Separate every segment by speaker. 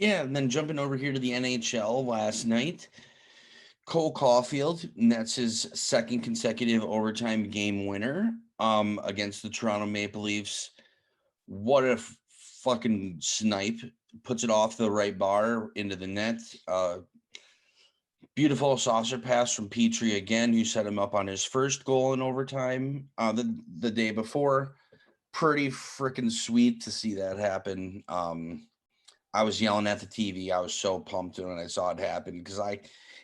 Speaker 1: Yeah, and then jumping over here to the NHL last night, Cole Caulfield, and that's his second consecutive overtime game winner against the Toronto Maple Leafs. What a fucking snipe. Puts it off the right bar into the net. Beautiful saucer pass from Petrie again, who set him up on his first goal in overtime the day before. Pretty freaking sweet to see that happen. I was yelling at the TV. I was so pumped when I saw it happen because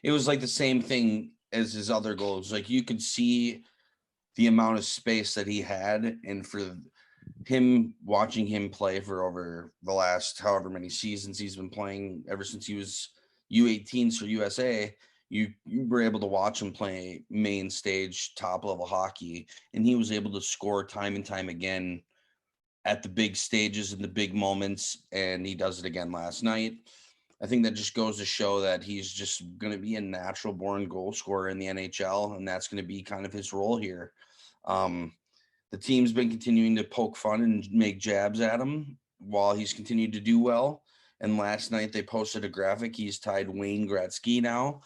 Speaker 1: it was like the same thing as his other goals. Like you could see the amount of space that he had, and for him watching him play for over the last however many seasons he's been playing ever since he was U18s for USA, you were able to watch him play main stage top level hockey, and he was able to score time and time again at the big stages and the big moments, and he does it again last night. I think that just goes to show that he's just going to be a natural born goal scorer in the NHL, and that's going to be kind of his role here. Um, the team's been continuing to poke fun and make jabs at him while he's continued to do well. And last night they posted a graphic. He's tied Wayne Gretzky now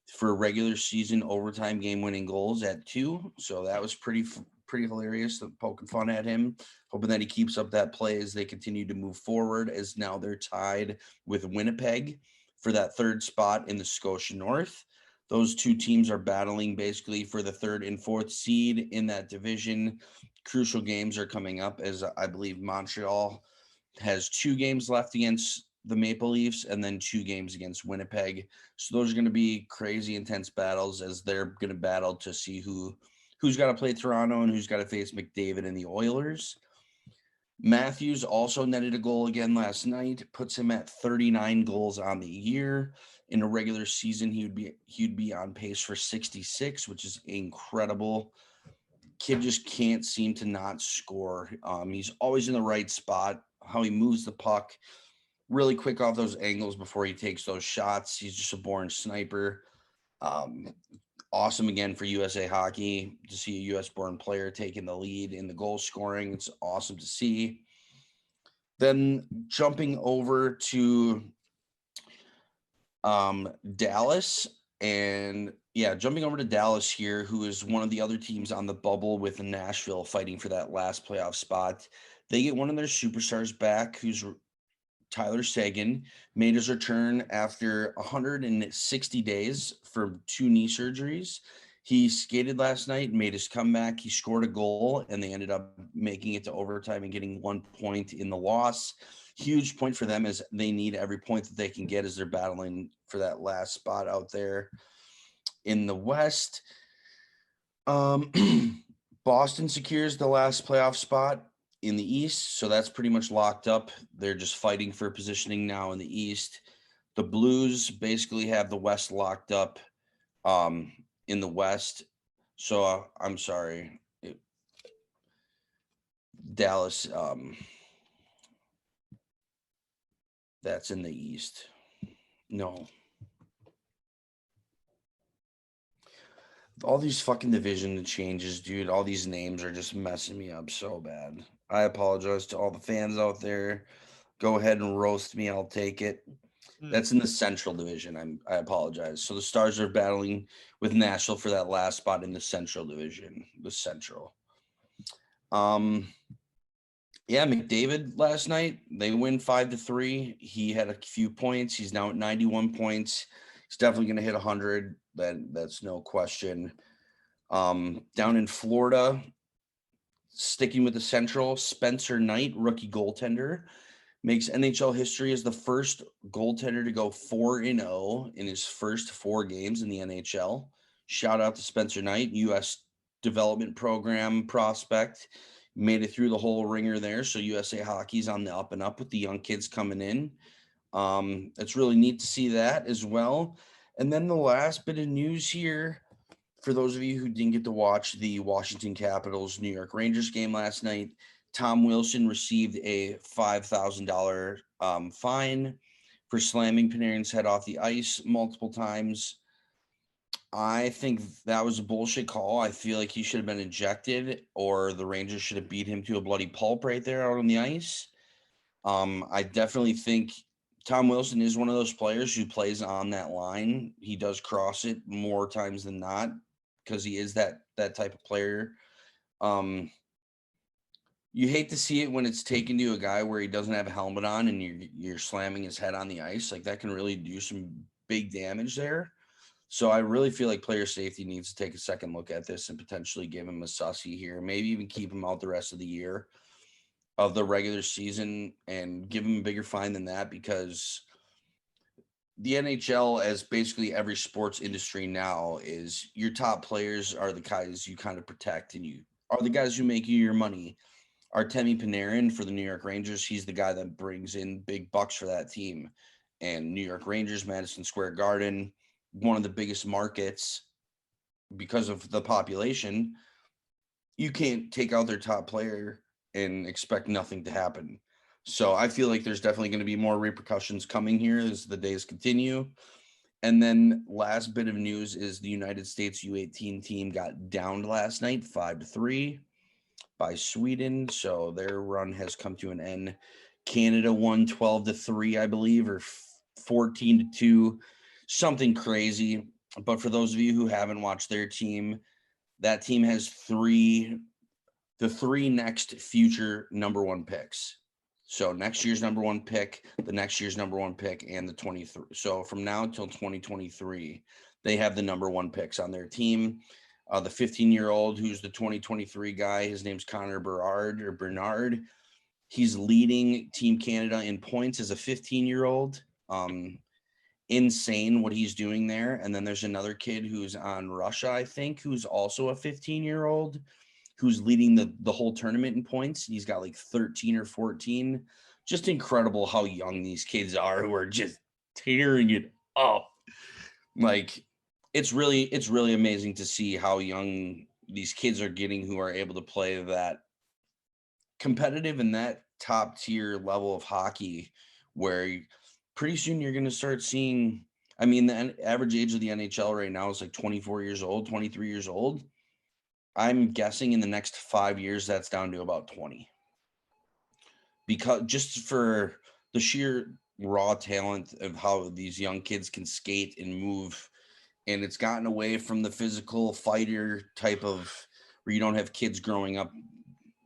Speaker 1: for regular season overtime game winning goals at 2. So that was pretty hilarious. Poking fun at him, hoping that he keeps up that play as they continue to move forward. As now they're tied with Winnipeg for that third spot in the Scotia North. Those two teams are battling basically for the third and fourth seed in that division. Crucial games are coming up as I believe Montreal has 2 games left against the Maple Leafs and then 2 games against Winnipeg. So those are going to be crazy intense battles as they're going to battle to see who's got to play Toronto and who's got to face McDavid and the Oilers. Matthews also netted a goal again last night, puts him at 39 goals on the year. In a regular season, he'd be on pace for 66, which is incredible. Kid just can't seem to not score. He's always in the right spot. How he moves the puck really quick off those angles before he takes those shots. He's just a born sniper. Um, awesome again for USA Hockey to see a US born player taking the lead in the goal scoring. It's awesome to see. Then jumping over to Dallas, and yeah, jumping over to Dallas here, who is one of the other teams on the bubble with Nashville fighting for that last playoff spot. They get one of their superstars back, who's Tyler Seguin, made his return after 160 days for 2 knee surgeries. He skated last night, made his comeback. He scored a goal, and they ended up making it to overtime and getting 1 point in the loss. Huge point for them as they need every point that they can get as they're battling for that last spot out there in the West. Boston secures the last playoff spot in the East, so that's pretty much locked up. They're just fighting for positioning now in the East. The Blues basically have the West locked up in the West. So I'm sorry, Dallas. That's in the East. No, all these fucking division changes, dude. All these names are just messing me up so bad. I apologize to all the fans out there. Go ahead and roast me. I'll take it.
Speaker 2: Hmm.
Speaker 1: That's in the Central Division. I apologize. So the Stars are battling with Nashville for that last spot in the Central Division. The Central. Um, yeah, McDavid last night they win 5-3. He had a few points. He's now at 91 points. He's definitely going to hit 100. That's no question. Down in Florida, sticking with the Central, Spencer Knight, rookie goaltender, makes NHL history as the first goaltender to go 4-0 in his first 4 games in the NHL. Shout out to Spencer Knight, U.S. development program prospect. Made it through the whole ringer there. So USA Hockey's on the up and up with the young kids coming in. It's really neat to see that as well. And then the last bit of news here for those of you who didn't get to watch the Washington Capitals New York Rangers game last night, Tom Wilson received a $5,000 fine for slamming Panarin's head off the ice multiple times. I think that was a bullshit call. I feel like he should have been ejected, or the Rangers should have beat him to a bloody pulp right there out on the ice. I definitely think Tom Wilson is one of those players who plays on that line. He does cross it more times than not because he is that type of player. Um, you hate to see it when it's taken to a guy where he doesn't have a helmet on and you're slamming his head on the ice. Like that can really do some big damage there. So I really feel like player safety needs to take a second look at this and potentially give him a sussy here, maybe even keep him out the rest of the year of the regular season and give him a bigger fine than that, because the NHL, as basically every sports industry now, is your top players are the guys you kind of protect and you are the guys who make you your money. Artemi Panarin for the New York Rangers, he's the guy that brings in big bucks for that team. And New York Rangers, Madison Square Garden, one of the biggest markets because of the population. You can't take out their top player and expect nothing to happen. So I feel like there's definitely going to be more repercussions coming here as the days continue. And then last bit of news is the United States U18 team got downed last night 5-3 by Sweden. So their run has come to an end. Canada won 12-3, I believe, or 14-2, something crazy. But for those of you who haven't watched their team, that team has the three next future number one picks. So next year's number one pick, the next year's number one pick, and the 23. So from now until 2023, they have the number one picks on their team. The 15-year-old who's the 2023 guy, his name's Connor Bernard. He's leading Team Canada in points as a 15-year-old. Insane what he's doing there. And then there's another kid who's on Russia, I think, who's also a 15-year-old who's leading the whole tournament in points. He's got like 13 or 14. Just incredible how young these kids are who are just tearing it up. Like it's really amazing to see how young these kids are getting who are able to play that competitive and that top tier level of hockey where pretty soon you're going to start seeing, I mean, the average age of the NHL right now is like 24 years old, 23 years old. I'm guessing in the next 5 years, that's down to about 20. Because just for the sheer raw talent of how these young kids can skate and move. And it's gotten away from the physical fighter type of where you don't have kids growing up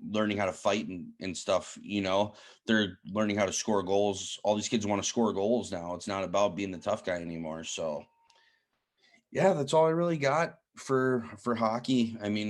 Speaker 1: learning how to fight and stuff, they're learning how to score goals. All these kids want to score goals now. It's not about being the tough guy anymore. So yeah, that's all I really got for hockey. I mean,